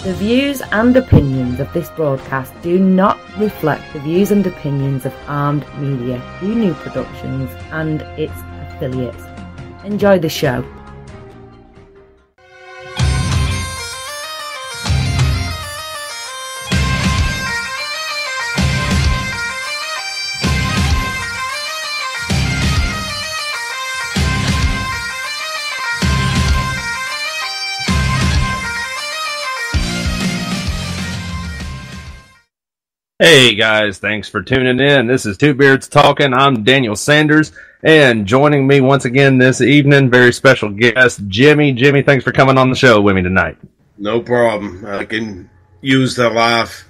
The views and opinions of this broadcast do not reflect the views and opinions of Armed Media, New Productions, and its affiliates. Enjoy the show. Hey guys, thanks for tuning in. This is Two Beards Talking. I'm Daniel Sanders, and joining me once again this evening, very special guest, Jimmy. Jimmy, thanks for coming on the show with me tonight. No problem. I can use the laugh.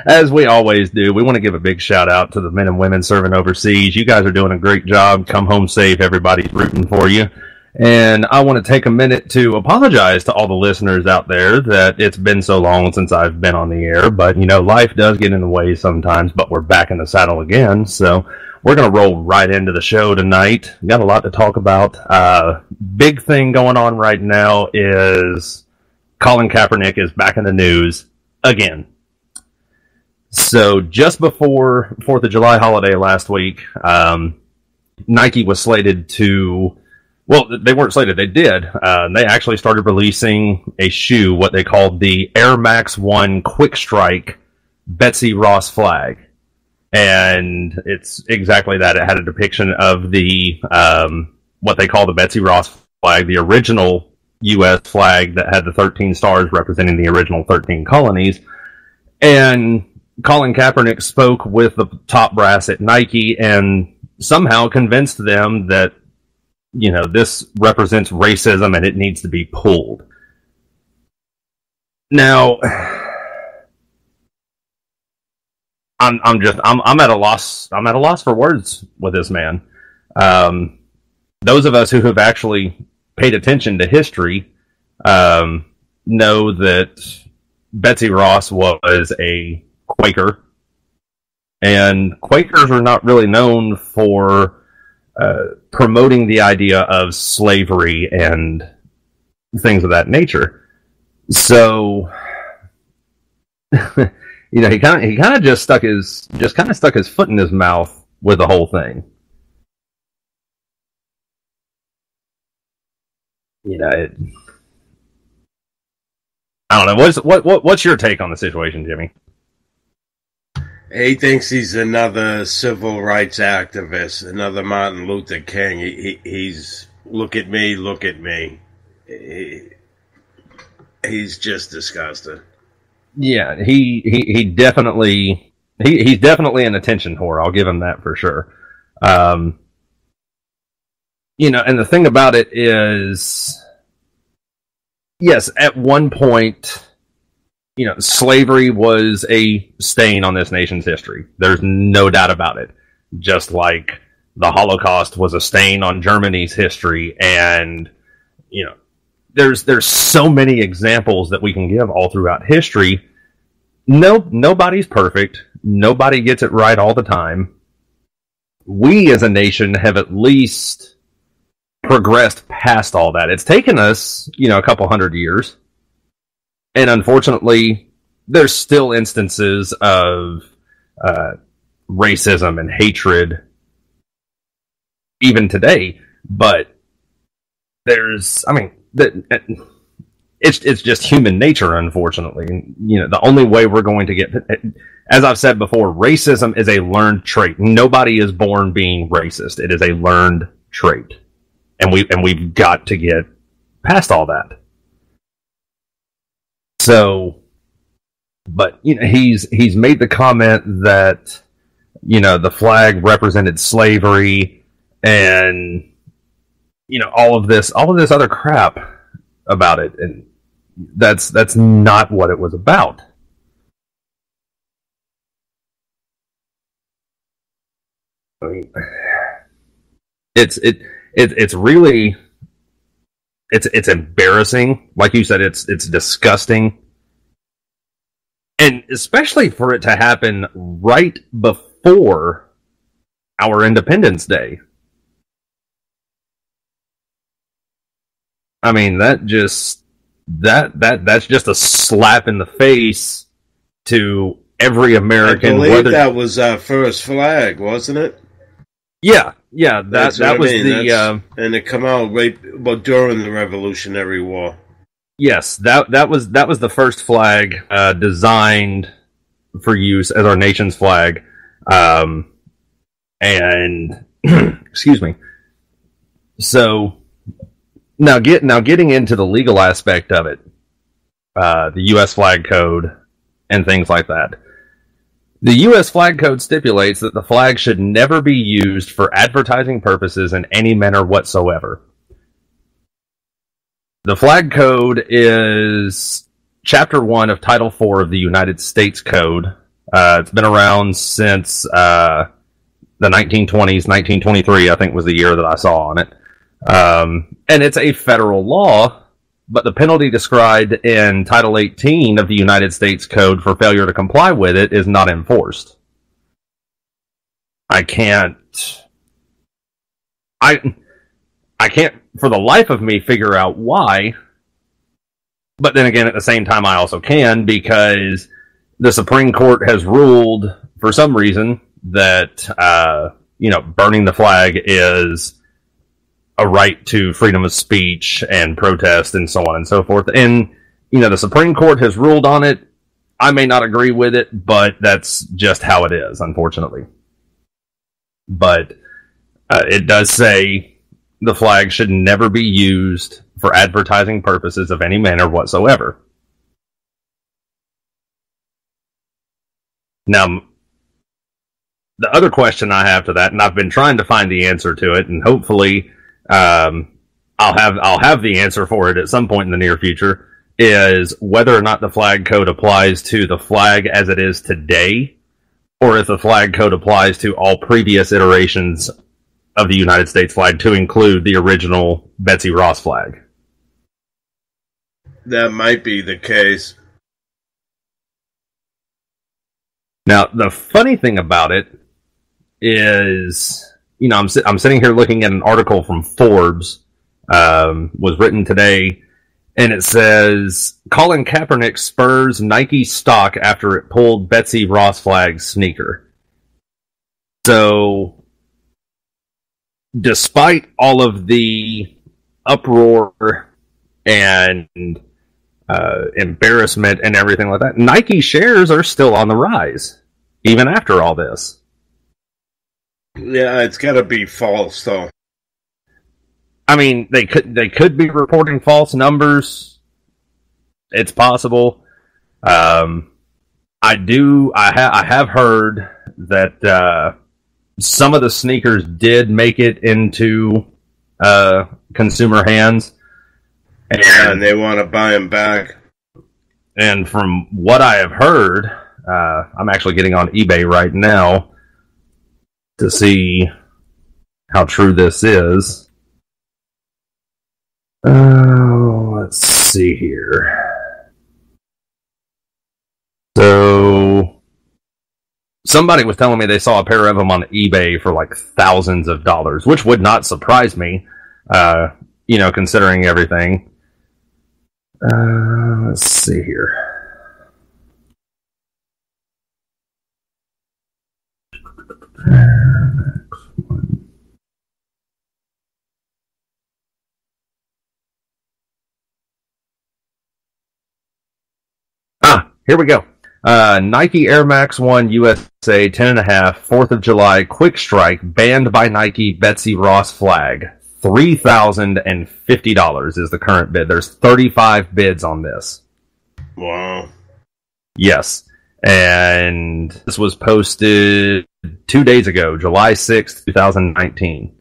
As we always do, we want to give a big shout out to the men and women serving overseas. You guys are doing a great job. Come home safe. Everybody's rooting for you. And I want to take a minute to apologize to all the listeners out there that it's been so long since I've been on the air. But, you know, life does get in the way sometimes, but we're back in the saddle again. So we're going to roll right into the show tonight. Got a lot to talk about. Big thing going on right now is Colin Kaepernick is back in the news again. So just before 4th of July holiday last week, Nike was slated to... Well, they weren't slated. They did. They actually started releasing a shoe, what they called the Air Max 1 Quick Strike Betsy Ross flag. And it's exactly that. It had a depiction of the, what they call the Betsy Ross flag, the original U.S. flag that had the 13 stars representing the original 13 colonies. And Colin Kaepernick spoke with the top brass at Nike and somehow convinced them that, you know, this represents racism and it needs to be pulled. Now, I'm at a loss. I'm at a loss for words with this man. Those of us who have actually paid attention to history know that Betsy Ross was a Quaker, and Quakers are not really known for promoting the idea of slavery and things of that nature. So, you know, he kind of just stuck his foot in his mouth with the whole thing. You know, I don't know. What's your take on the situation, Jimmy? He thinks he's another civil rights activist, another Martin Luther King. He's look at me, look at me. He's just disgusting. Yeah, he definitely he's definitely an attention whore. I'll give him that for sure. You know, and the thing about it is, yes, at one point, you know, slavery was a stain on this nation's history. There's no doubt about it. Just like the Holocaust was a stain on Germany's history. And, you know, there's so many examples that we can give all throughout history. Nobody's perfect. Nobody gets it right all the time. We as a nation have at least progressed past all that. It's taken us, you know, a couple hundred years. And unfortunately, there's still instances of racism and hatred even today. But it's just human nature, unfortunately. You know, the only way we're going to get, as I've said before, racism is a learned trait. Nobody is born being racist. It is a learned trait. And we've got to get past all that. So, but, you know, he's made the comment that, you know, the flag represented slavery and, you know, all of this other crap about it. And that's not what it was about. I mean, it's really, it's embarrassing. Like you said, it's disgusting. And especially for it to happen right before our Independence Day. I mean, that just, that's just a slap in the face to every American. I believe that was our first flag, wasn't it? Yeah. That was the and it come out during the Revolutionary War. Yes, that was the first flag designed for use as our nation's flag, and excuse me. So now getting into the legal aspect of it, the U.S. flag code and things like that. The U.S. flag code stipulates that the flag should never be used for advertising purposes in any manner whatsoever. The flag code is Chapter 1 of Title 4 of the United States Code. It's been around since the 1920s. 1923, I think, was the year that I saw on it. And it's a federal law, but the penalty described in Title 18 of the United States Code for failure to comply with it is not enforced. I can't for the life of me figure out why, but then again at the same time I also can, because the Supreme Court has ruled for some reason that burning the flag is a right to freedom of speech and protest and so on and so forth. And the Supreme Court has ruled on it. I may not agree with it, but that's just how it is, unfortunately. But it does say the flag should never be used for advertising purposes of any manner whatsoever. Now, the other question I have to that, and I've been trying to find the answer to it, and hopefully I'll have the answer for it at some point in the near future, is whether or not the flag code applies to the flag as it is today, or if the flag code applies to all previous iterations of the United States flag, to include the original Betsy Ross flag. That might be the case. Now, the funny thing about it is, I'm sitting here looking at an article from Forbes, was written today, and it says, Colin Kaepernick spurs Nike stock after it pulled Betsy Ross flag sneaker. So, despite all of the uproar and embarrassment and everything like that, Nike shares are still on the rise, even after all this. Yeah, it's got to be false, though. I mean, they could be reporting false numbers. It's possible. I have heard that some of the sneakers did make it into consumer hands, and they want to buy them back. And from what I have heard, I'm actually getting on eBay right now to see how true this is. Let's see here. So, somebody was telling me they saw a pair of them on eBay for like thousands of dollars, which would not surprise me, considering everything. Let's see here. Here we go. Nike Air Max 1 USA 10.5, 4th of July, Quick Strike, banned by Nike, Betsy Ross flag. $3,050 is the current bid. There's 35 bids on this. Wow. Yes. And this was posted 2 days ago, July 6th, 2019.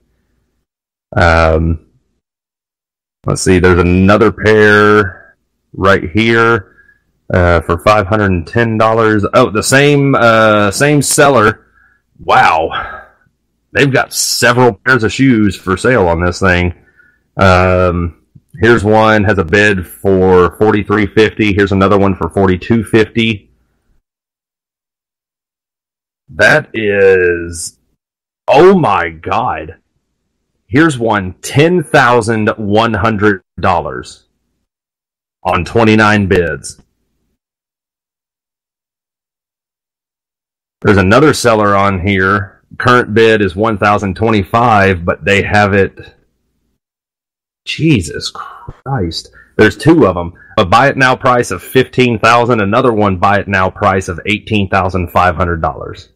Let's see, there's another pair right here. For $510. Oh, the same seller. Wow. They've got several pairs of shoes for sale on this thing. Here's one, has a bid for $43.50. Here's another one for $42.50. That is, oh my God. Here's one, $10,100. on 29 bids. There's another seller on here. Current bid is $1,025, but they have it. Jesus Christ. There's two of them. A buy it now price of $15,000, another one buy it now price of $18,500.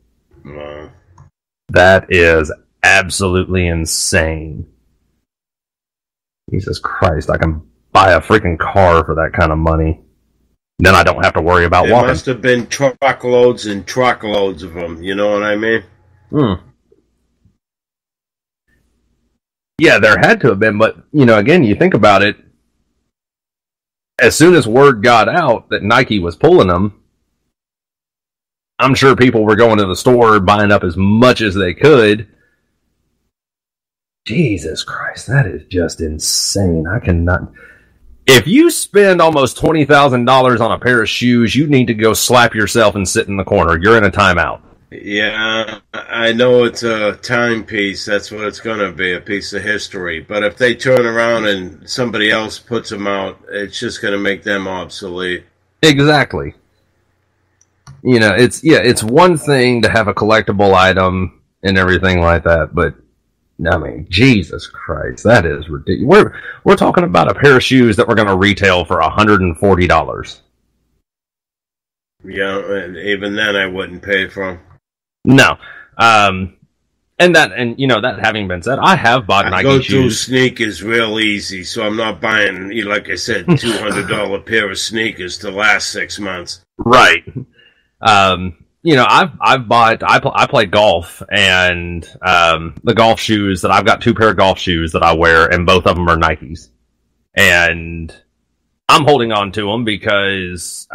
Wow. That is absolutely insane. Jesus Christ, I can buy a freaking car for that kind of money. Then I don't have to worry about walking. There must have been truckloads and truckloads of them, you know what I mean? Yeah, there had to have been, but, again, you think about it, as soon as word got out that Nike was pulling them, I'm sure people were going to the store buying up as much as they could. Jesus Christ, that is just insane. I cannot... If you spend almost $20,000 on a pair of shoes, you need to go slap yourself and sit in the corner. You're in a timeout. Yeah, I know it's a timepiece. That's what it's going to be, a piece of history. But if they turn around and somebody else puts them out, it's just going to make them obsolete. Exactly. It's one thing to have a collectible item and everything like that, but I mean, Jesus Christ, that is ridiculous. We're talking about a pair of shoes that we're going to retail for $140. Yeah, and even then I wouldn't pay for them. No. That having been said, I have bought Nike shoes. I go through sneakers real easy, so I'm not buying, like I said, $200 pair of sneakers to last 6 months. Right. I play golf, and the golf shoes that I've got 2 pair of golf shoes that I wear, and both of them are Nikes. And I'm holding on to them because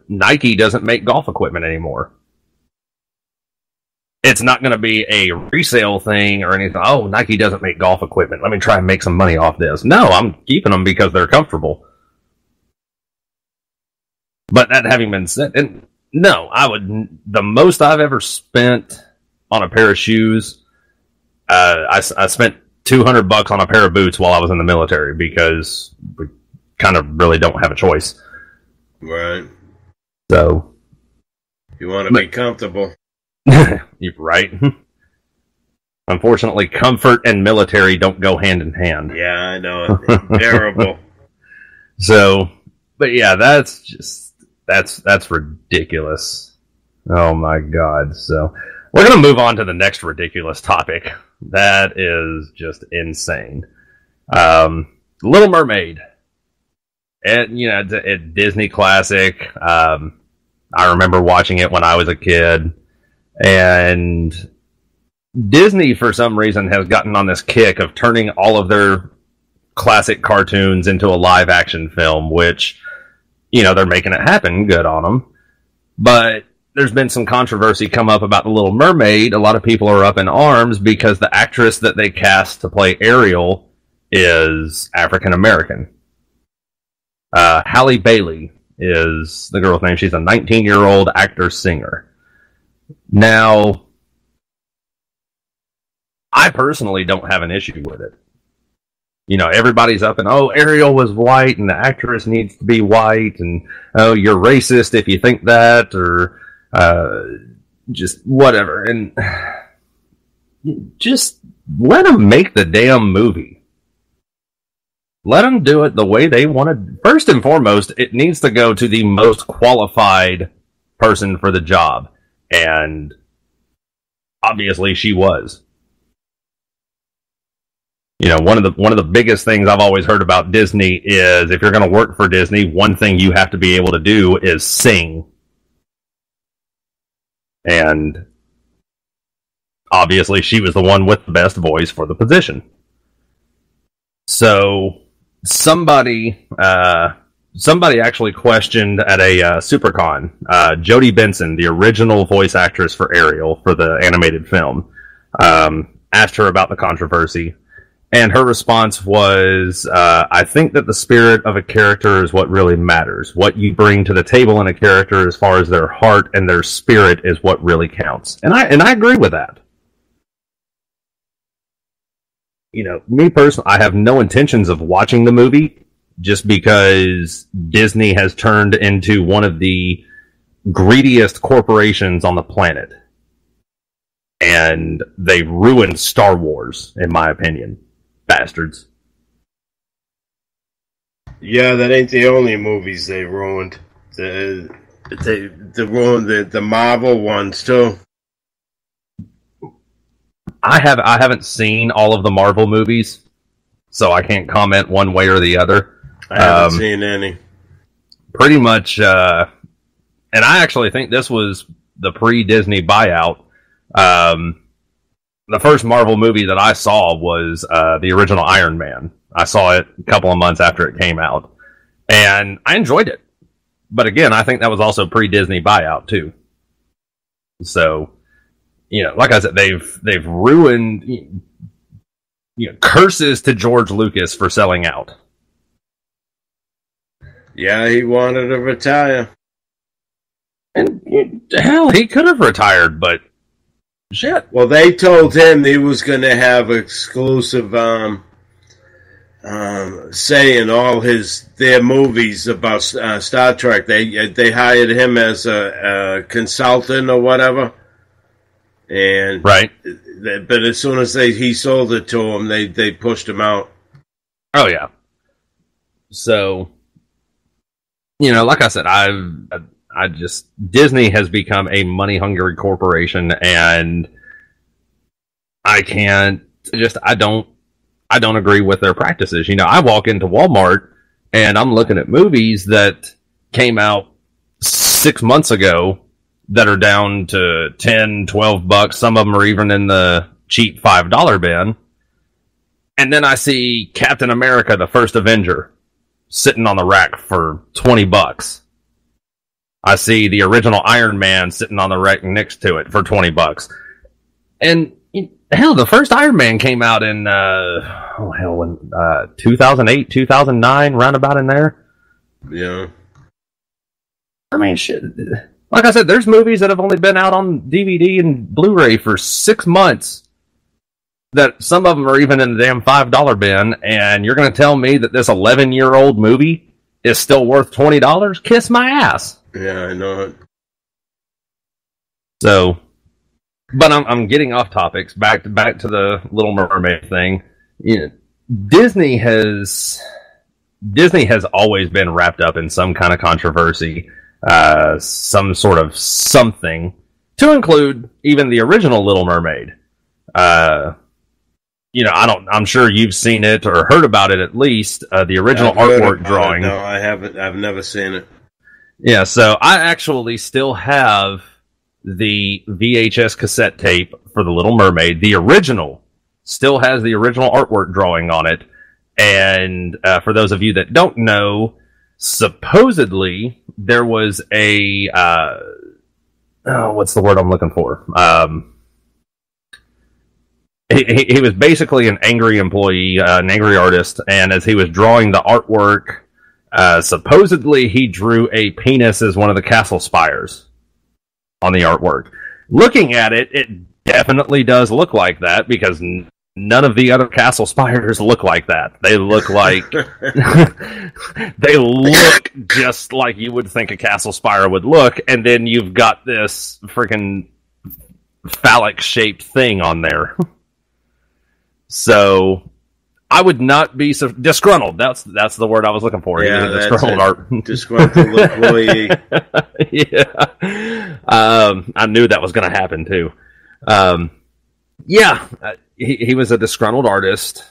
Nike doesn't make golf equipment anymore. It's not going to be a resale thing or anything. Oh, Nike doesn't make golf equipment. Let me try and make some money off this. No, I'm keeping them because they're comfortable. But that having been said, and no, the most I've ever spent on a pair of shoes, I spent $200 on a pair of boots while I was in the military because we kind of really don't have a choice. Right. So. You want to be comfortable. You're right. Unfortunately, comfort and military don't go hand in hand. Yeah, I know. Terrible. So, but yeah, that's ridiculous. Oh my God. So, we're going to move on to the next ridiculous topic. That is just insane. Little Mermaid. It's a Disney classic. I remember watching it when I was a kid. And Disney, for some reason, has gotten on this kick of turning all of their classic cartoons into a live-action film, which, they're making it happen. Good on them. But there's been some controversy come up about The Little Mermaid. A lot of people are up in arms because the actress that they cast to play Ariel is African-American. Halle Bailey is the girl's name. She's a 19-year-old actor-singer. Now, I personally don't have an issue with it. Everybody's up and, Ariel was white and the actress needs to be white, and, you're racist if you think that, or just whatever. And just let them make the damn movie. Let them do it the way they want to. First and foremost, it needs to go to the most qualified person for the job. And obviously she was. One of the biggest things I've always heard about Disney is if you're going to work for Disney, one thing you have to be able to do is sing. And obviously she was the one with the best voice for the position. So somebody actually questioned at a SuperCon, Jodie Benson, the original voice actress for Ariel for the animated film, asked her about the controversy. And her response was, I think that the spirit of a character is what really matters. What you bring to the table in a character as far as their heart and their spirit is what really counts. And I agree with that. Me personally, I have no intentions of watching the movie. just because Disney has turned into one of the greediest corporations on the planet. And they ruined Star Wars, in my opinion. Bastards. Yeah, that ain't the only movies they ruined. They ruined the Marvel ones too. I haven't seen all of the Marvel movies, so I can't comment one way or the other. I haven't seen any. Pretty much, and I actually think this was the pre-Disney buyout. The first Marvel movie that I saw was the original Iron Man. I saw it a couple of months after it came out, and I enjoyed it. But again, I think that was also pre-Disney buyout too. So, like I said, they've ruined. Curses to George Lucas for selling out. Yeah, he wanted to retire. And hell, he could have retired, but shit. Well, they told him he was going to have exclusive say in all their movies about Star Trek. They hired him as a consultant or whatever, and right. But as soon as he sold it to him, they pushed him out. Oh yeah. So, like I said, I just Disney has become a money hungry corporation, and I don't agree with their practices. I walk into Walmart and I'm looking at movies that came out 6 months ago that are down to $10-12. Some of them are even in the cheap $5 bin. And then I see Captain America, the First Avenger, sitting on the rack for $20. I see the original Iron Man sitting on the rack next to it for $20. And hell, the first Iron Man came out in 2008, 2009, roundabout in there. Yeah. I mean, shit. Like I said, there's movies that have only been out on DVD and Blu-ray for 6 months. That some of them are even in the damn $5 bin, and you're going to tell me that this 11-year-old movie is still worth $20? Kiss my ass. Yeah, I know it. So, but I'm getting off topics. Back to the Little Mermaid thing. Disney has always been wrapped up in some kind of controversy, some sort of something, to include even the original Little Mermaid. I'm sure you've seen it or heard about it at least. The original artwork drawing. No, I haven't. I've never seen it. Yeah, so I actually still have the VHS cassette tape for The Little Mermaid. The original still has the original artwork drawing on it. And for those of you that don't know, supposedly there was a... what's the word I'm looking for? He was basically an angry employee, an angry artist, and as he was drawing the artwork, supposedly he drew a penis as one of the castle spires on the artwork. Looking at it, it definitely does look like that, because none of the other castle spires look like that. They look like... they look just like you would think a castle spire would look, and then you've got this freaking phallic-shaped thing on there. So, I would not be so disgruntled. That's the word I was looking for. Yeah, disgruntled disgruntled employee. Yeah, I knew that was going to happen too. He was a disgruntled artist,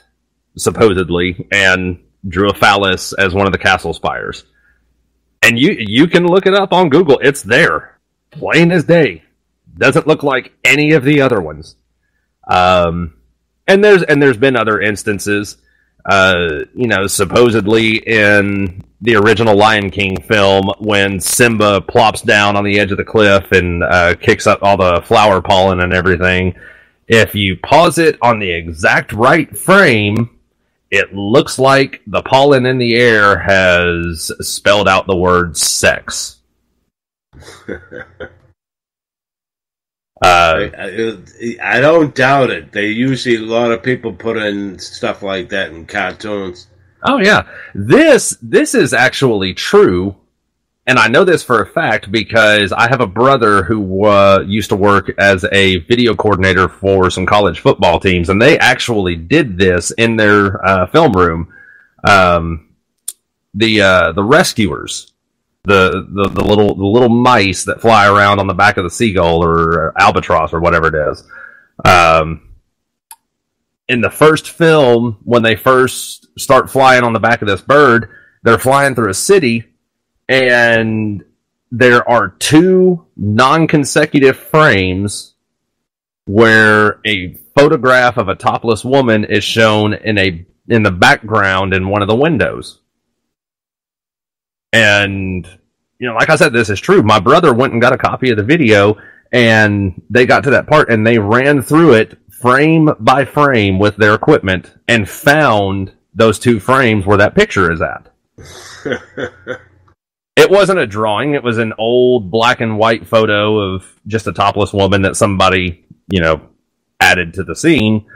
supposedly, and drew a phallus as one of the castle spires. And you can look it up on Google. It's there, plain as day. Doesn't look like any of the other ones. And there's been other instances, supposedly in the original Lion King film, when Simba plops down on the edge of the cliff and kicks up all the flower pollen and everything. If you pause it on the exact right frame, it looks like the pollen in the air has spelled out the word sex. I don't doubt it. A lot of people put in stuff like that in cartoons. Oh yeah, this is actually true, and I know this for a fact because I have a brother who used to work as a video coordinator for some college football teams, and they actually did this in their film room. The rescuers, the little mice that fly around on the back of the seagull or albatross or whatever it is. In the first film, when they first start flying on the back of this bird, they're flying through a city, and there are 2 non-consecutive frames where a photograph of a topless woman is shown in the background in one of the windows. And, like I said, this is true. My brother went and got a copy of the video, and they got to that part, and they ran through it frame by frame with their equipment and found those 2 frames where that picture is at. It wasn't a drawing. It was an old black and white photo of just a topless woman that somebody, added to the scene.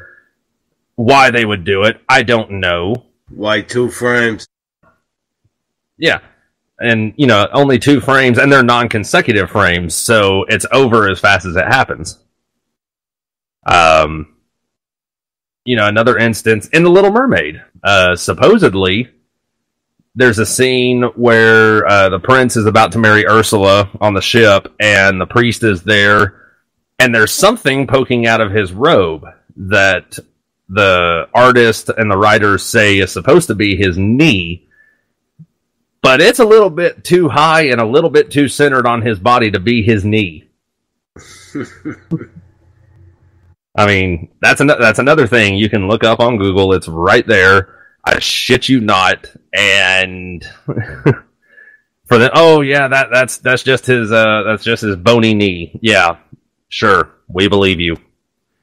Why they would do it, I don't know. Why 2 frames? Yeah. And, only 2 frames, and they're non-consecutive frames, so it's over as fast as it happens. Another instance in The Little Mermaid. Supposedly, there's a scene where the prince is about to marry Ursula on the ship, and the priest is there, and there's something poking out of his robe that the artist and the writers say is supposed to be his knee, but it's a little bit too high and a little bit too centered on his body to be his knee. I mean, that's another thing you can look up on Google. It's right there. I shit you not. And for that's just his bony knee. Yeah, sure, we believe you.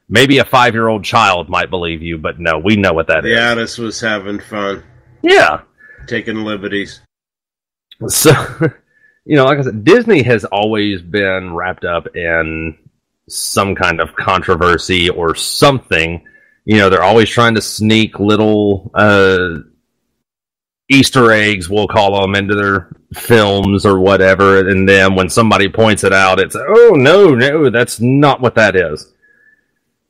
Maybe a 5-year-old child might believe you, but no, we know what that is. The artist was having fun. Yeah, taking liberties. So, like I said, Disney has always been wrapped up in some kind of controversy or something. They're always trying to sneak little Easter eggs, we'll call them, into their films or whatever, and then when somebody points it out, it's, oh, no, that's not what that is.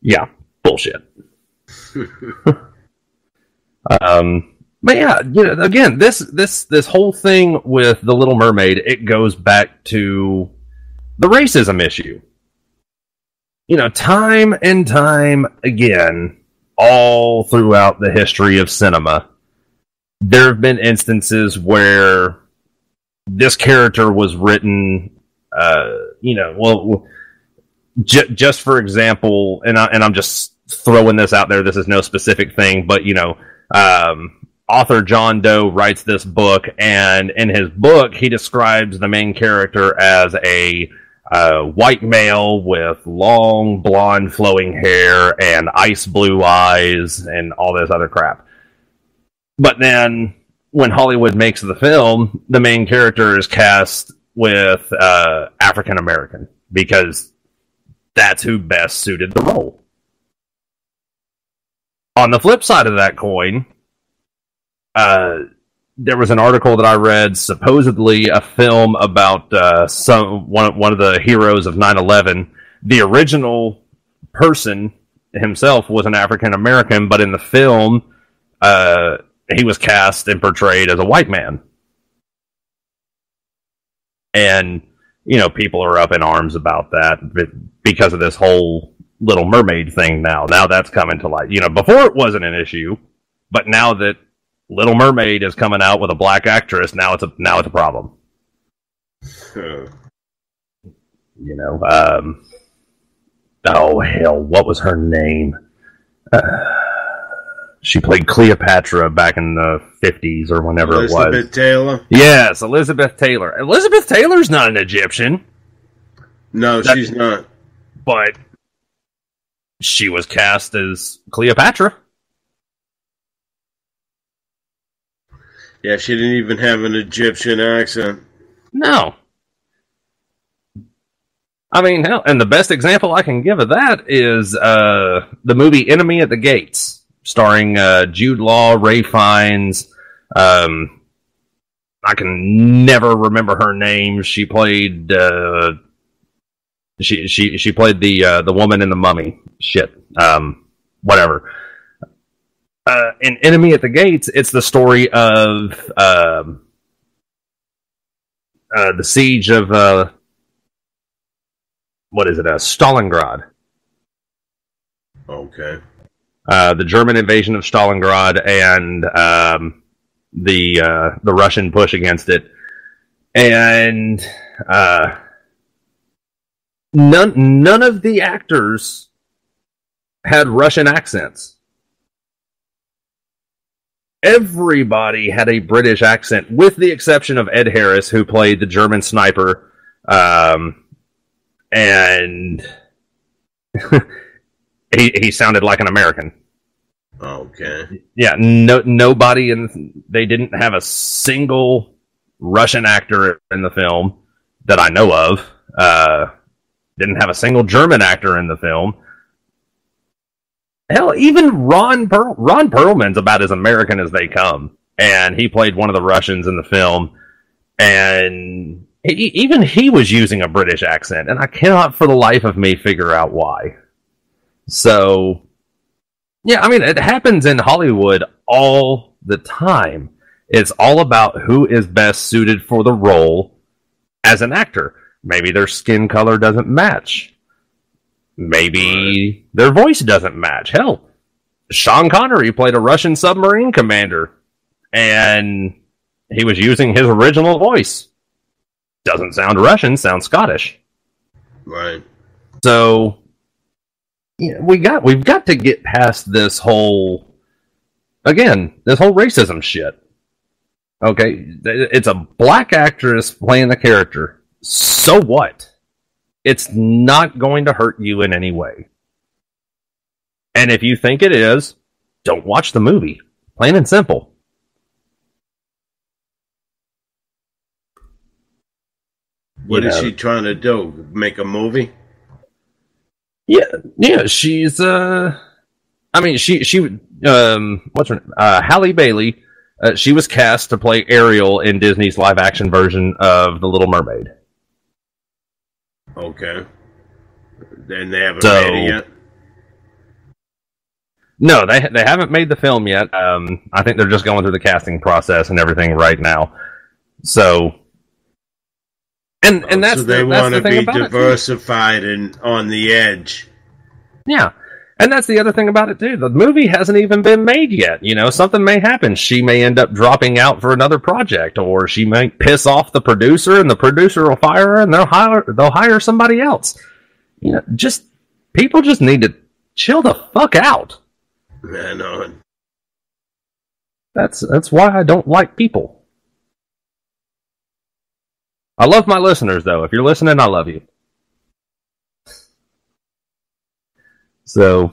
Yeah, bullshit. But yeah, again, this whole thing with The Little Mermaid, it goes back to the racism issue. Time and time again, all throughout the history of cinema, there have been instances where this character was written, just for example, and I'm just throwing this out there, this is no specific thing, but, author John Doe writes this book, and in his book, he describes the main character as a white male with long, blonde, flowing hair and ice blue eyes and all this other crap. But then, when Hollywood makes the film, the main character is cast with African American, because that's who best suited the role. On the flip side of that coin, there was an article that I read, supposedly a film about one of the heroes of 9/11. The original person himself was an African American, but in the film, he was cast and portrayed as a white man. And, people are up in arms about that because of this whole Little Mermaid thing now. Now that's coming to light. Before it wasn't an issue, but now that Little Mermaid is coming out with a black actress, now it's a problem. Oh hell, what was her name? She played Cleopatra back in the 50s or whenever it was. Elizabeth Taylor? Yes, Elizabeth Taylor. Elizabeth Taylor's not an Egyptian. No, she's not. But she was cast as Cleopatra. Yeah, she didn't even have an Egyptian accent. No. I mean, hell, and the best example I can give of that is the movie Enemy at the Gates, starring Jude Law, Ray Fiennes, I can never remember her name. She played she played the woman in the Mummy. Shit. Whatever. In Enemy at the Gates, it's the story of the siege of what is it? Stalingrad. Okay. The German invasion of Stalingrad and the Russian push against it, and none of the actors had Russian accents. Everybody had a British accent, with the exception of Ed Harris, who played the German sniper, and he sounded like an American. Okay. Yeah, nobody they didn't have a single Russian actor in the film that I know of. Didn't have a single German actor in the film. Hell, even Ron Perlman's about as American as they come, and he played one of the Russians in the film, and even he was using a British accent, and I cannot for the life of me figure out why. So, yeah, I mean, it happens in Hollywood all the time. It's all about who is best suited for the role as an actor. Maybe their skin color doesn't match. Maybe their voice doesn't match. Hell, Sean Connery played a Russian submarine commander, and he was using his original voice. Doesn't sound Russian, sounds Scottish. Right. So, yeah, we've got to get past this whole racism shit. Okay, it's a black actress playing the character. So what? It's not going to hurt you in any way. And if you think it is, don't watch the movie. Plain and simple. What is she trying to do? Make a movie? Yeah, she's I mean, she what's her name? Halle Bailey. She was cast to play Ariel in Disney's live action version of The Little Mermaid. Okay. Then they haven't made it yet? No, they haven't made the film yet. I think they're just going through the casting process and everything right now. So, and that's so they want to be diversified and on the edge. Yeah, and that's the other thing about it too. The movie hasn't even been made yet. You know, something may happen. She may end up dropping out for another project, or she might piss off the producer, and the producer will fire her, and they'll hire somebody else. You know, people just need to chill the fuck out. Man, no. That's why I don't like people. I love my listeners, though. If you're listening, I love you. So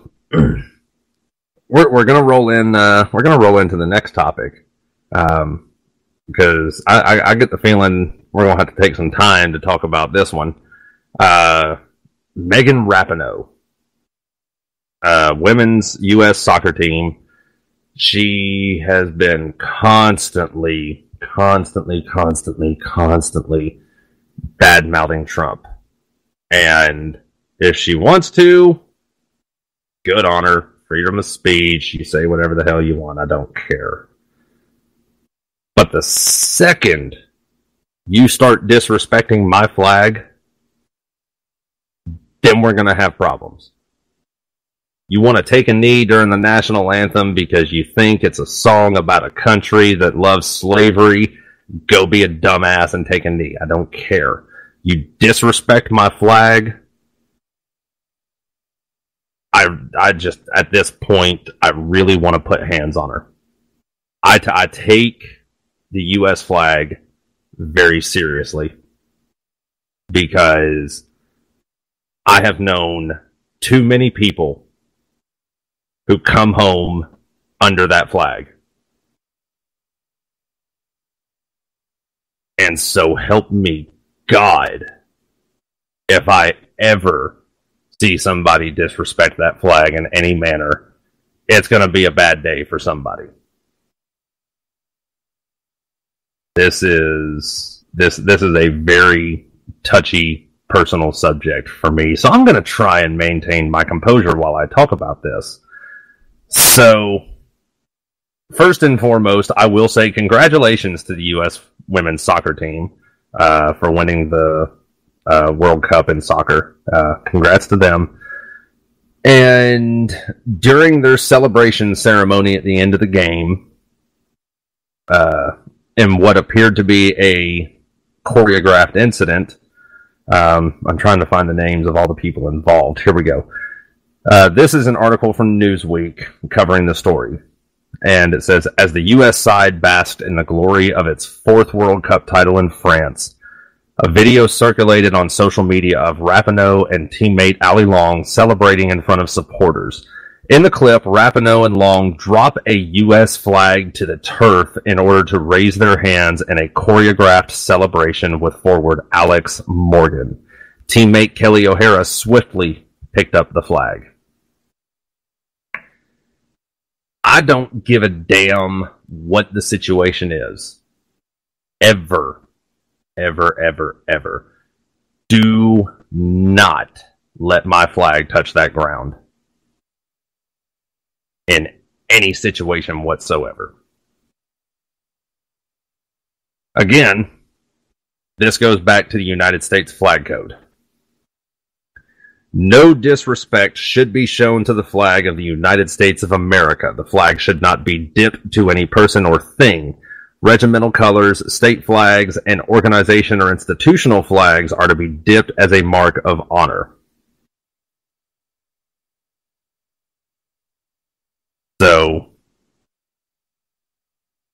we're gonna roll in. We're gonna roll into the next topic because I get the feeling we're gonna have to take some time to talk about this one. Megan Rapinoe, women's U.S. soccer team. She has been constantly bad-mouthing Trump, and if she wants to, good on her. Freedom of speech. You say whatever the hell you want. I don't care. But the second you start disrespecting my flag, then we're going to have problems. You want to take a knee during the national anthem because you think it's a song about a country that loves slavery, go be a dumbass and take a knee. I don't care. You disrespect my flag, I just, at this point, I really want to put hands on her. I take the U.S. flag very seriously because I have known too many people who come home under that flag. And so help me God, if I ever see somebody disrespect that flag in any manner, it's going to be a bad day for somebody. this is a very touchy personal subject for me, so I'm going to try and maintain my composure while I talk about this. So, first and foremost, I will say congratulations to the U.S. women's soccer team for winning the World Cup in soccer. Congrats to them. And during their celebration ceremony at the end of the game, in what appeared to be a choreographed incident, I'm trying to find the names of all the people involved. Here we go. This is an article from Newsweek covering the story. And it says, as the U.S. side basked in the glory of its fourth World Cup title in France, a video circulated on social media of Rapinoe and teammate Ali Long celebrating in front of supporters. In the clip, Rapinoe and Long drop a U.S. flag to the turf in order to raise their hands in a choreographed celebration with forward Alex Morgan. Teammate Kelly O'Hara swiftly picked up the flag. I don't give a damn what the situation is. Ever. Do not let my flag touch that ground. In any situation whatsoever. Again, this goes back to the United States Flag Code. No disrespect should be shown to the flag of the United States of America. The flag should not be dipped to any person or thing. Regimental colors, state flags, and organization or institutional flags are to be dipped as a mark of honor. So,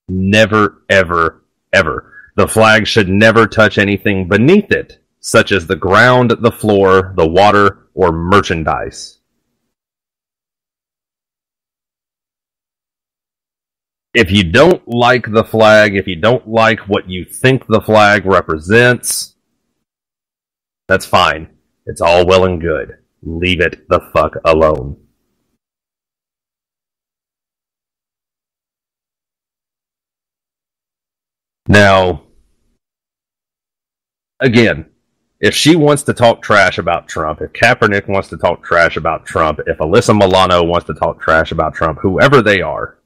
never, ever, ever. The flag should never touch anything beneath it, such as the ground, the floor, the water, or merchandise. If you don't like the flag, if you don't like what you think the flag represents, that's fine. It's all well and good. Leave it the fuck alone. Now, again, if she wants to talk trash about Trump, if Kapernek wants to talk trash about Trump, if Alyssa Milano wants to talk trash about Trump, whoever they are,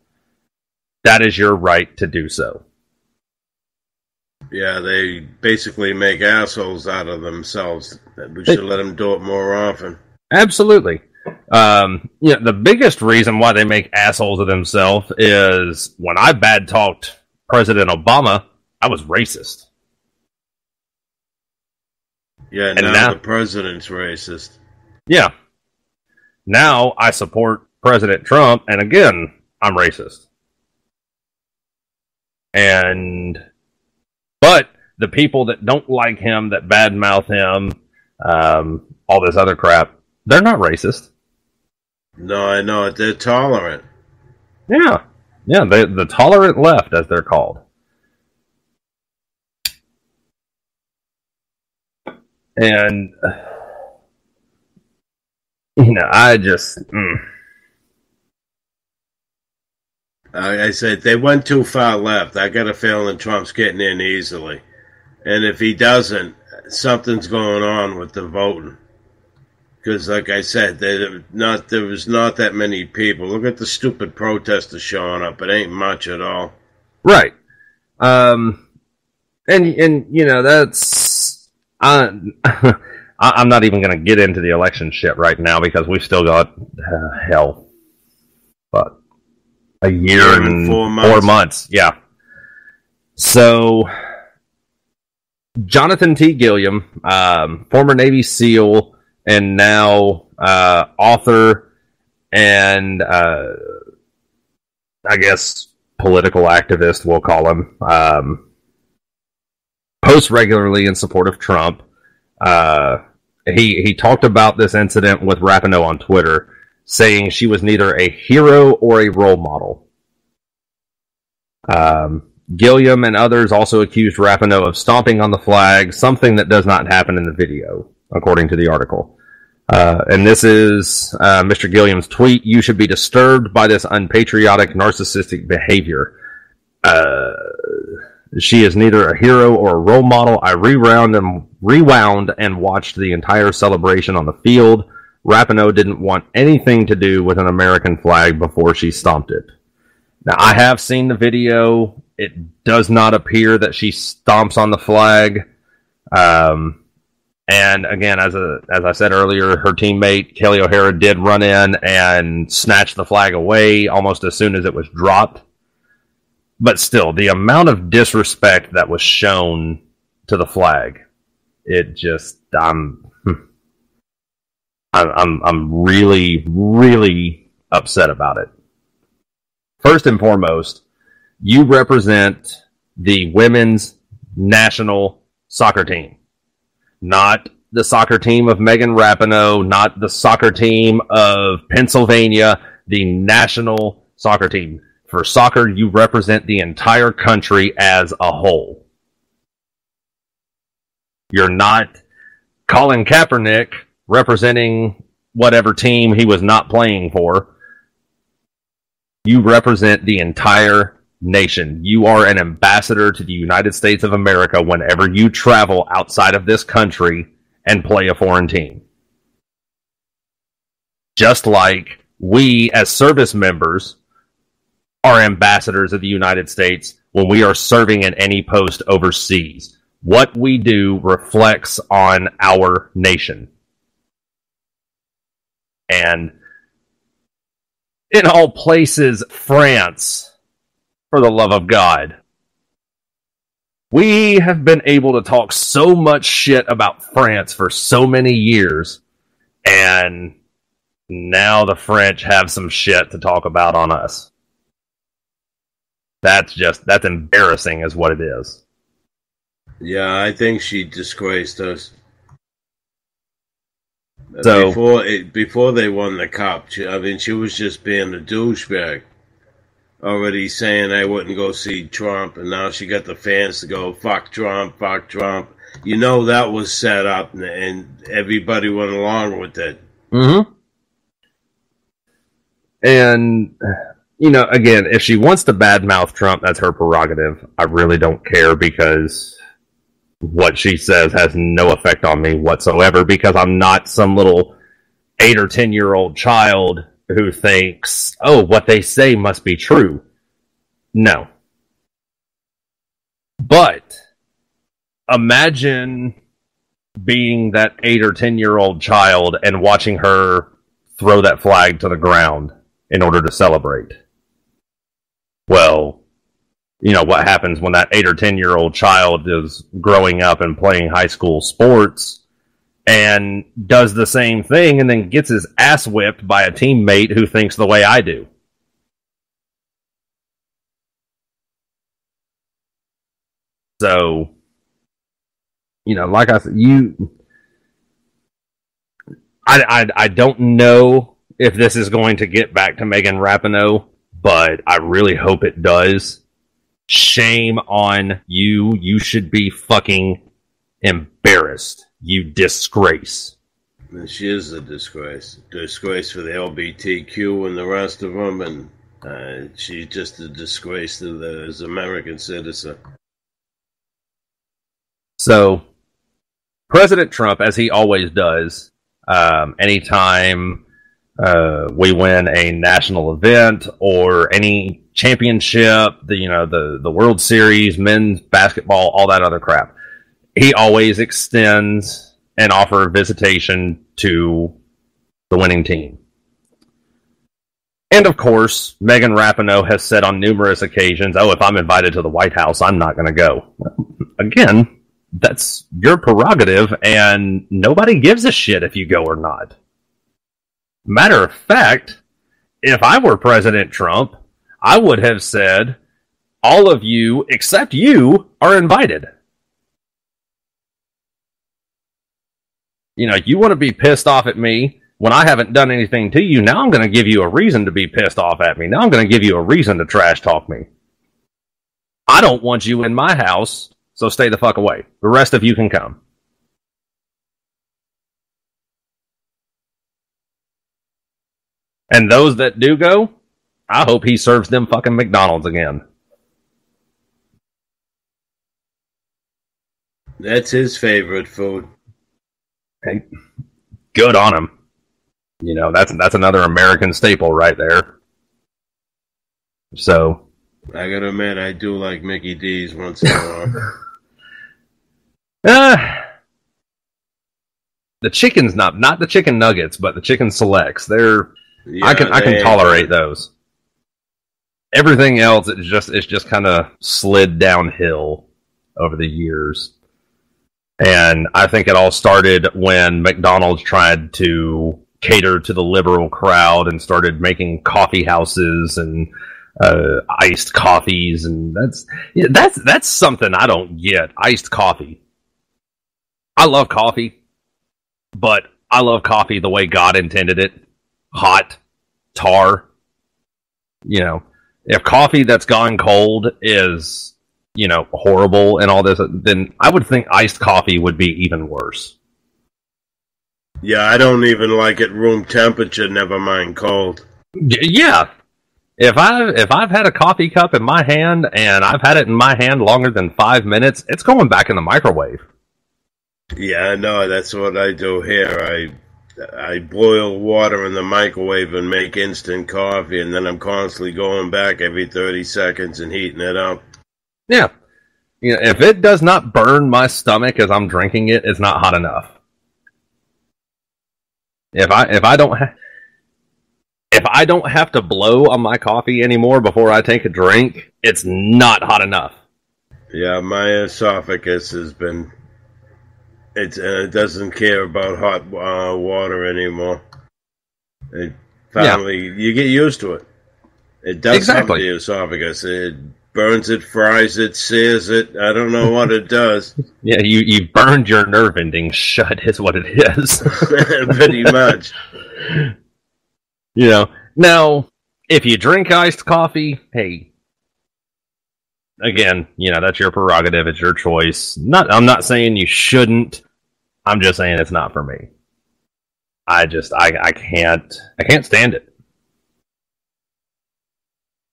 that is your right to do so. Yeah, they basically make assholes out of themselves. We should let them do it more often. Absolutely. The biggest reason why they make assholes of themselves is when I bad-talked President Obama, I was racist. Yeah, now the president's racist. Yeah. Now I support President Trump, and again, I'm racist. But the people that don't like him, that badmouth him, all this other crap, they're not racist. No, I know it. They're tolerant. Yeah. Yeah, the tolerant left, as they're called. And, I just... I said they went too far left. I got a feeling Trump's getting in easily. And if he doesn't, something's going on with the voting. Because, like I said, there was not that many people. Look at the stupid protesters showing up. It ain't much at all. Right. And that's... I'm not even going to get into the election shit right now because we've still got, a year and 4 months. Yeah. So, Jonathan T. Gilliam, former Navy SEAL, and now author and I guess political activist, we'll call him, posts regularly in support of Trump. He talked about this incident with Rapinoe on Twitter, saying she was neither a hero or a role model. Gilliam and others also accused Rapinoe of stomping on the flag, something that does not happen in the video, according to the article. And this is Mr. Gilliam's tweet: "You should be disturbed by this unpatriotic, narcissistic behavior." She is neither a hero or a role model. I rewound and watched the entire celebration on the field. Rapinoe didn't want anything to do with an American flag before she stomped it. Now, I have seen the video. It does not appear that she stomps on the flag. And again, as I said earlier, her teammate, Kelly O'Hara, did run in and snatch the flag away almost as soon as it was dropped. But still, the amount of disrespect that was shown to the flag, it just, I'm really, really upset about it. First and foremost, you represent the women's national soccer team. Not the soccer team of Megan Rapinoe, not the soccer team of Pennsylvania, the national soccer team. For soccer, you represent the entire country as a whole. You're not Colin Kaepernick representing whatever team he was not playing for. You represent the entire nation. You are an ambassador to the United States of America whenever you travel outside of this country and play a foreign team. Just like we, as service members, are ambassadors of the United States when we are serving in any post overseas. What we do reflects on our nation. And in all places, France, for the love of God. We have been able to talk so much shit about France for so many years, and now the French have some shit to talk about on us. That's embarrassing is what it is. Yeah, I think she disgraced us. So, before they won the cup, she was just being a douchebag. Already saying I wouldn't go see Trump, and now she got the fans to go, fuck Trump, fuck Trump. You know that was set up, and everybody went along with it. Mm-hmm. And, again, if she wants to badmouth Trump, that's her prerogative. I really don't care, because what she says has no effect on me whatsoever, because I'm not some little 8 or 10-year-old child who thinks, oh, what they say must be true. No. But imagine being that 8 or 10-year-old child and watching her throw that flag to the ground in order to celebrate. Well, what happens when that 8 or 10-year-old child is growing up and playing high school sports and does the same thing and then gets his ass whipped by a teammate who thinks the way I do. So, like I said, I don't know if this is going to get back to Megan Rapinoe, but I really hope it does. Shame on you. You should be fucking embarrassed. You disgrace. And she is a disgrace. Disgrace for the LGBTQ and the rest of them, and she's just a disgrace to as an American citizen. So, President Trump, as he always does, anytime we win a national event or any championship, the World Series, men's basketball, all that other crap, he always extends an offer of visitation to the winning team. And of course, Megan Rapinoe has said on numerous occasions, oh, if I'm invited to the White House, I'm not going to go. Again, that's your prerogative, and nobody gives a shit if you go or not. Matter of fact, if I were President Trump, I would have said, all of you, except you, are invited. You want to be pissed off at me when I haven't done anything to you. Now I'm going to give you a reason to be pissed off at me. Now I'm going to give you a reason to trash talk me. I don't want you in my house, so stay the fuck away. The rest of you can come. And those that do go, I hope he serves them fucking McDonald's again. That's his favorite food. Hey, good on him. You know, that's another American staple right there. So I gotta admit, I do like Mickey D's once in a while. The chicken's not the chicken nuggets, but the chicken selects. Yeah, I can tolerate those. Everything else, it's just kind of slid downhill over the years. And I think it all started when McDonald's tried to cater to the liberal crowd and started making coffee houses and iced coffees, and that's something I don't get. Iced coffee. I love coffee, but I love coffee the way God intended it. Hot, tar. You know, if coffee that's gone cold is, you know, horrible and all this, then I would think iced coffee would be even worse. Yeah, I don't even like it room temperature, never mind cold. Yeah. If I've had a coffee cup in my hand and I've had it in my hand longer than 5 minutes, it's going back in the microwave. Yeah, I know. That's what I do here. I boil water in the microwave and make instant coffee, and then I'm constantly going back every 30 seconds and heating it up. Yeah. You know, if it does not burn my stomach as I'm drinking it, it's not hot enough. If I don't have to blow on my coffee anymore before I take a drink, it's not hot enough. Yeah, my esophagus has been... It doesn't care about hot water anymore. You get used to it. It does something to your esophagus. It burns it, fries it, sears it. I don't know what it does. Yeah, you burned your nerve ending shut is what it is. Pretty much. You know, now, if you drink iced coffee, hey, again, you know, that's your prerogative. It's your choice. I'm not saying you shouldn't. I'm just saying it's not for me. I can't stand it.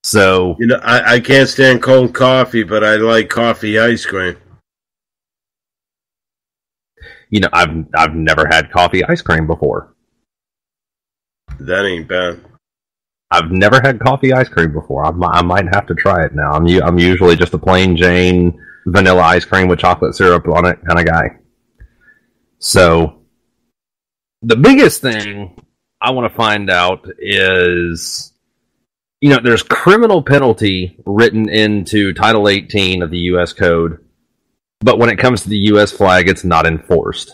So, you know, I can't stand cold coffee, but I like coffee ice cream. You know, I've never had coffee ice cream before. That ain't bad. I've never had coffee ice cream before. I might have to try it now. I'm usually just a plain Jane vanilla ice cream with chocolate syrup on it kind of guy. So, the biggest thing I want to find out is, you know, there's criminal penalty written into Title 18 of the U.S. Code, but when it comes to the U.S. flag, it's not enforced.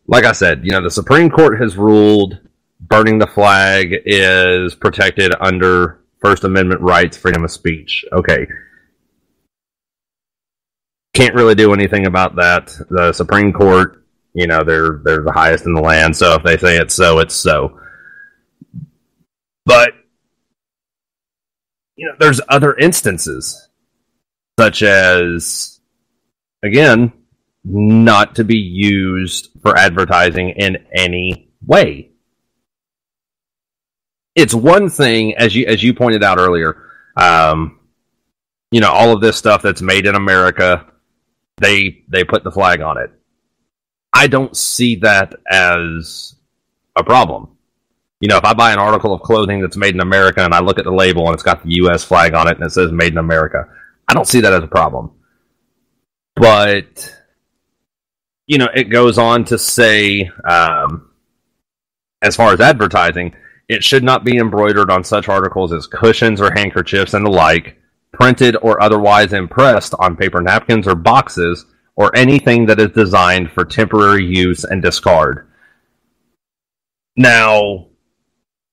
Like I said, you know, the Supreme Court has ruled burning the flag is protected under First Amendment rights, freedom of speech. Okay. Can't really do anything about that. The Supreme Court, you know, they're the highest in the land, so if they say it's so, it's so. But, you know, there's other instances, such as, again, not to be used for advertising in any way. It's one thing, as you pointed out earlier, you know, all of this stuff that's made in America, they put the flag on it. I don't see that as a problem. You know, if I buy an article of clothing that's made in America and I look at the label and it's got the U.S. flag on it and it says made in America, I don't see that as a problem. But, you know, it goes on to say, as far as advertising, it should not be embroidered on such articles as cushions or handkerchiefs and the like, printed or otherwise impressed on paper napkins or boxes, or anything that is designed for temporary use and discard. Now,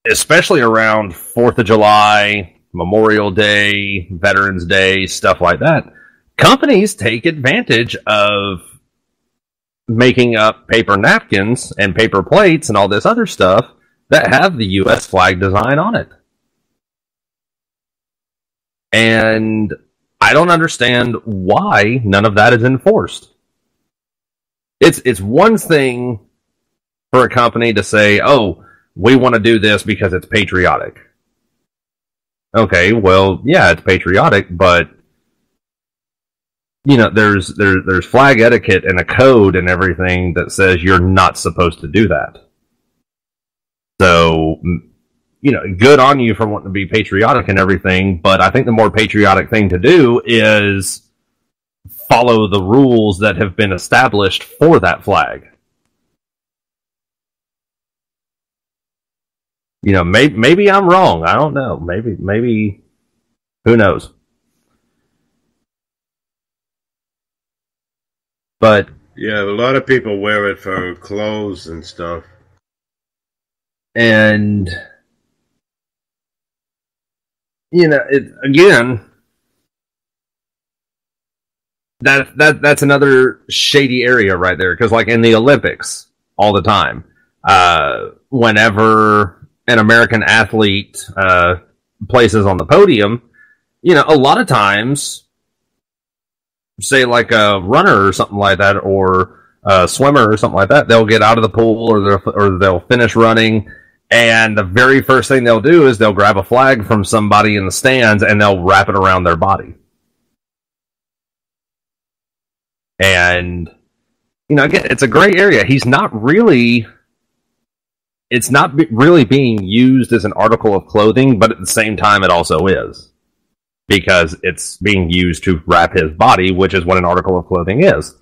especially around 4th of July, Memorial Day, Veterans Day, stuff like that, companies take advantage of making up paper napkins and paper plates and all this other stuff that have the U.S. flag design on it. And I don't understand why none of that is enforced. It's one thing for a company to say, oh, we want to do this because it's patriotic. Okay, well, yeah, it's patriotic, but there's flag etiquette and a code and everything that says you're not supposed to do that. So, good on you for wanting to be patriotic and everything, but I think the more patriotic thing to do is follow the rules that have been established for that flag. Maybe I'm wrong. I don't know. Maybe, who knows? But yeah, a lot of people wear it for clothes and stuff. And again, that's another shady area right there, because like in the Olympics all the time, whenever an American athlete places on the podium, a lot of times, say like a runner or something like that, or a swimmer or something like that, they'll get out of the pool or they'll finish running, and the very first thing they'll do is they'll grab a flag from somebody in the stands and they'll wrap it around their body. And, again, it's a gray area. It's not really being used as an article of clothing, but at the same time it also is. Because it's being used to wrap his body, which is what an article of clothing is.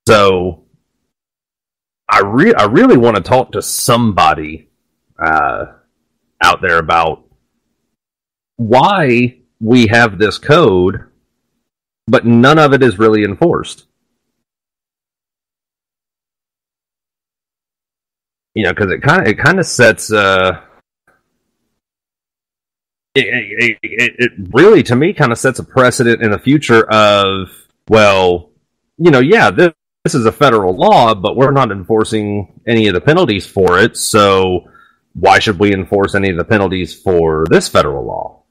So, I really want to talk to somebody out there about why we have this code, but none of it is really enforced. Because it kind of sets it really, to me, kind of sets a precedent in the future of, well, this is a federal law, but we're not enforcing any of the penalties for it, so why should we enforce any of the penalties for this federal law?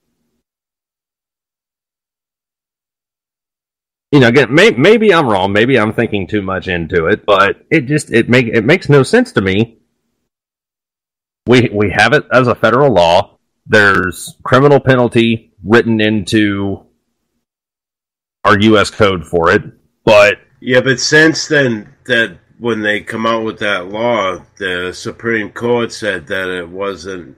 Again, maybe I'm wrong, maybe I'm thinking too much into it, but it makes no sense to me. We have it as a federal law. There's criminal penalty written into our U.S. code for it, but... Yeah, but since then, that when they come out with that law, the Supreme Court said that it wasn't...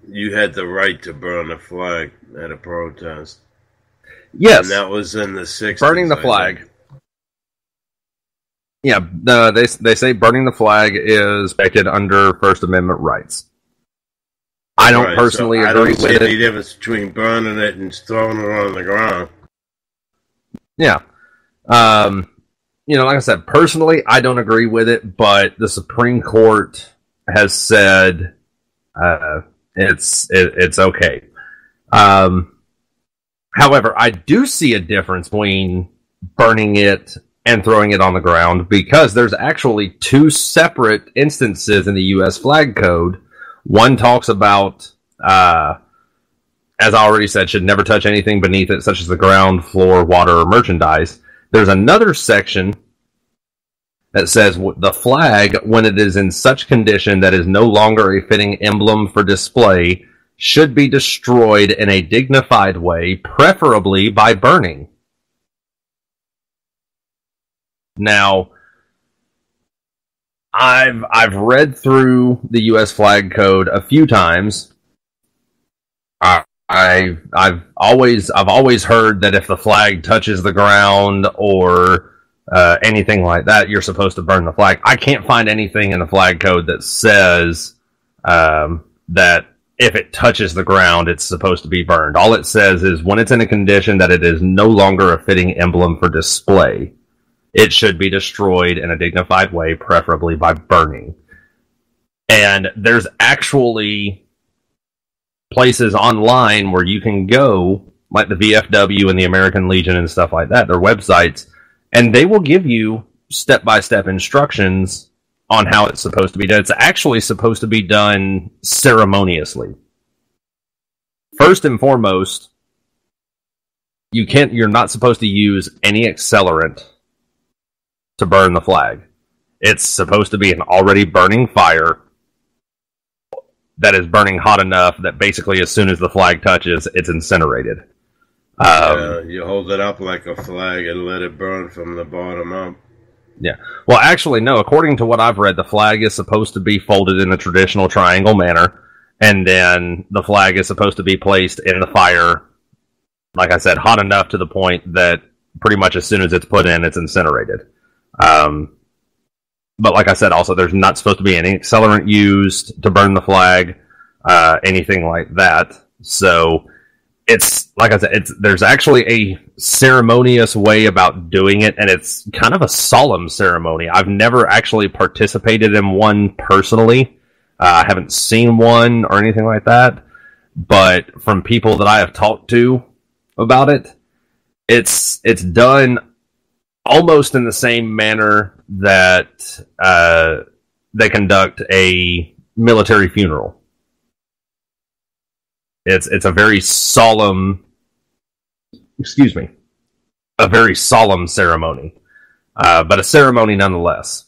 you had the right to burn a flag at a protest. Yes. And that was in the 60s. Burning the flag. Yeah, they say burning the flag is protected under First Amendment rights. I don't personally agree with it. I don't see any difference between burning it and throwing it on the ground. Yeah. Like I said, personally, I don't agree with it, but the Supreme Court has said it's okay. However, I do see a difference between burning it and throwing it on the ground, because there's actually two separate instances in the U.S. flag code. One talks about, as I already said, should never touch anything beneath it, such as the ground, floor, water, or merchandise. There's another section that says the flag, when it is in such condition that is no longer a fitting emblem for display, should be destroyed in a dignified way, preferably by burning. Now, I've read through the U.S. flag code a few times. I've always heard that if the flag touches the ground or anything like that, you're supposed to burn the flag. I can't find anything in the flag code that says that if it touches the ground, it's supposed to be burned. All it says is when it's in a condition that it is no longer a fitting emblem for display, it should be destroyed in a dignified way, preferably by burning. And there's actually places online where you can go, like the VFW and the American Legion and stuff like that, their websites, and they will give you step-by-step instructions on how it's supposed to be done. It's actually supposed to be done ceremoniously. First and foremost, you're not supposed to use any accelerant to burn the flag. It's supposed to be an already burning fire, that is burning hot enough that basically as soon as the flag touches, it's incinerated. You hold it up like a flag and let it burn from the bottom up. Yeah. Well, actually, no. According to what I've read, the flag is supposed to be folded in a traditional triangle manner, and then the flag is supposed to be placed in the fire, like I said, hot enough to the point that pretty much as soon as it's put in, it's incinerated. But like I said, also, there's not supposed to be any accelerant used to burn the flag, anything like that. So it's, like I said, there's actually a ceremonious way about doing it, and it's kind of a solemn ceremony. I've never actually participated in one personally. I haven't seen one or anything like that. But from people that I have talked to about it, it's done almost in the same manner that they conduct a military funeral. It's a very solemn, a very solemn ceremony, but a ceremony nonetheless.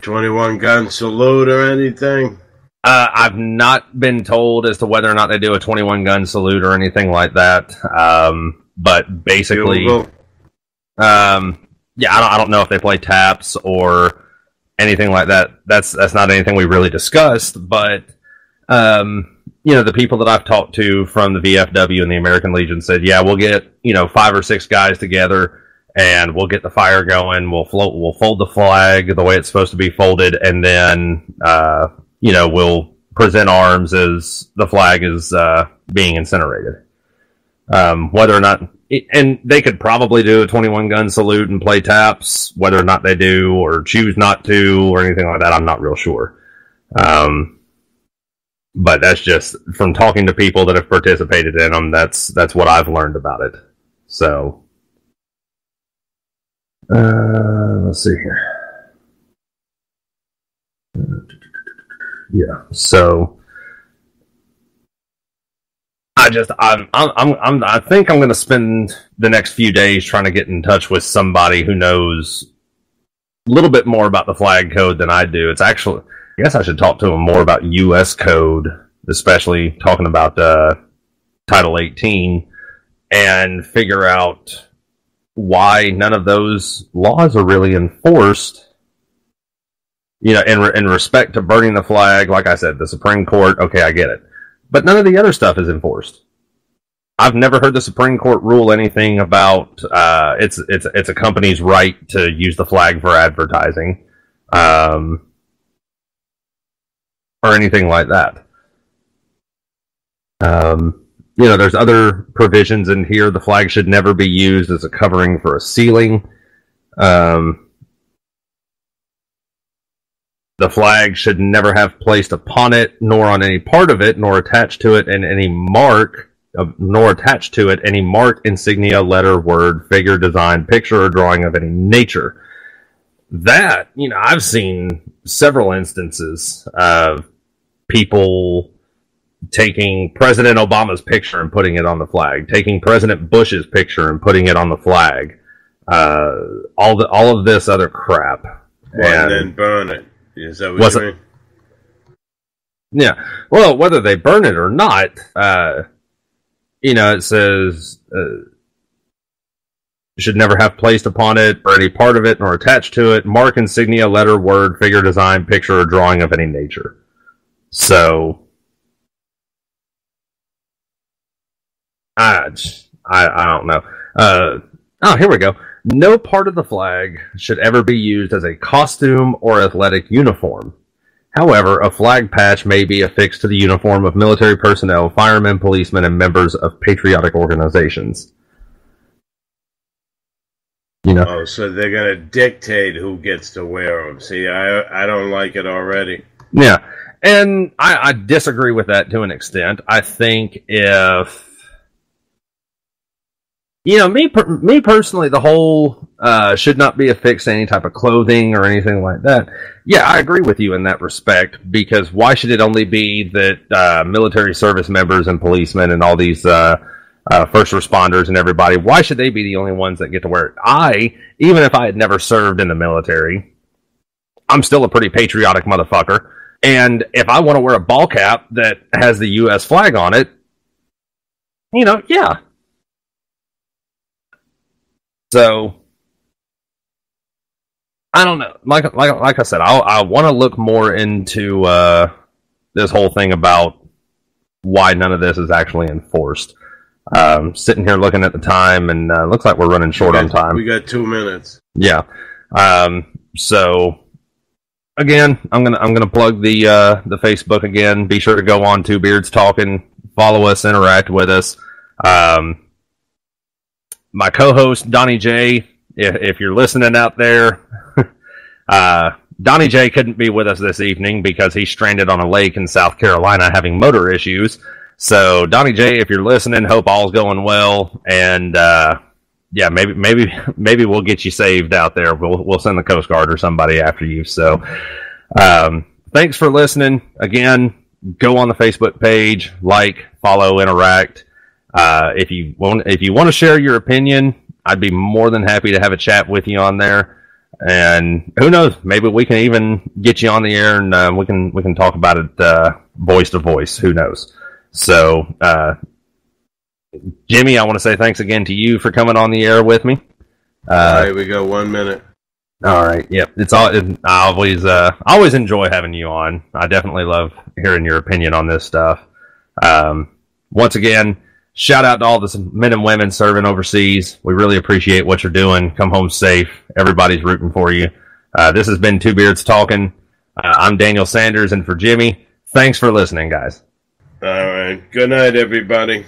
21 gun salute or anything? I've not been told as to whether or not they do a 21 gun salute or anything like that. But basically, yeah, I don't know if they play taps or anything like that. That's not anything we really discussed, but the people that I've talked to from the VFW and the American Legion said, yeah, we'll get 5 or 6 guys together and we'll get the fire going. We'll fold the flag the way it's supposed to be folded, and then we'll present arms as the flag is being incinerated. Whether or not, and they could probably do a 21 gun salute and play taps. Whether or not they do or choose not to or anything like that, I'm not real sure. But that's just from talking to people that have participated in them. That's what I've learned about it. So, let's see here. Yeah. So, I think I'm going to spend the next few days trying to get in touch with somebody who knows a little bit more about the flag code than I do. It's actually, I guess I should talk to them more about U.S. code, especially talking about Title 18, and figure out why none of those laws are really enforced. In respect to burning the flag, like I said, the Supreme Court, okay, I get it. But none of the other stuff is enforced. I've never heard the Supreme Court rule anything about it's a company's right to use the flag for advertising. Or anything like that. There's other provisions in here. The flag should never be used as a covering for a ceiling. The flag should never have placed upon it, nor on any part of it, nor attached to it any mark, insignia, letter, word, figure, design, picture, or drawing of any nature. That, I've seen several instances of people taking President Obama's picture and putting it on the flag, taking President Bush's picture and putting it on the flag, all of this other crap, and then burn it. Is that what you mean? Yeah. Well, whether they burn it or not, it says should never have placed upon it or any part of it nor attached to it mark, insignia, letter, word, figure, design, picture, or drawing of any nature. So, I don't know. Here we go. No part of the flag should ever be used as a costume or athletic uniform. However, a flag patch may be affixed to the uniform of military personnel, firemen, policemen, and members of patriotic organizations. Oh, so they're going to dictate who gets to wear them. See, I don't like it already. Yeah, and I disagree with that to an extent. I think if... me personally, the whole should not be affixed to any type of clothing or anything like that. Yeah, I agree with you in that respect, because why should it only be that military service members and policemen and all these first responders and everybody, why should they be the only ones that get to wear it? Even if I had never served in the military, I'm still a pretty patriotic motherfucker, And if I want to wear a ball cap that has the U.S. flag on it, yeah. So I don't know. Like I said, I want to look more into this whole thing about why none of this is actually enforced. Sitting here looking at the time, and looks like we're running short on time. We got 2 minutes. Yeah. So again, I'm gonna plug the Facebook again. Be sure to go on Two Beards Talking, follow us, interact with us. My co-host Donnie J, if you're listening out there, Donnie J couldn't be with us this evening because he's stranded on a lake in South Carolina having motor issues. So Donnie J, if you're listening, hope all's going well, and yeah, maybe we'll get you saved out there. We'll send the Coast Guard or somebody after you. So thanks for listening. Again, go on the Facebook page, like, follow, interact. If you want to share your opinion, I'd be more than happy to have a chat with you on there. And who knows, maybe we can even get you on the air, and we can talk about it voice to voice. Who knows? So, Jimmy, I want to say thanks again to you for coming on the air with me. All right, we got 1 minute. All right, yep. I always enjoy having you on. I definitely love hearing your opinion on this stuff. Once again, shout out to all the men and women serving overseas. We really appreciate what you're doing. Come home safe. Everybody's rooting for you. This has been Two Beards Talking. I'm Daniel Sanders, and for Jimmy, thanks for listening, guys. All right. Good night, everybody.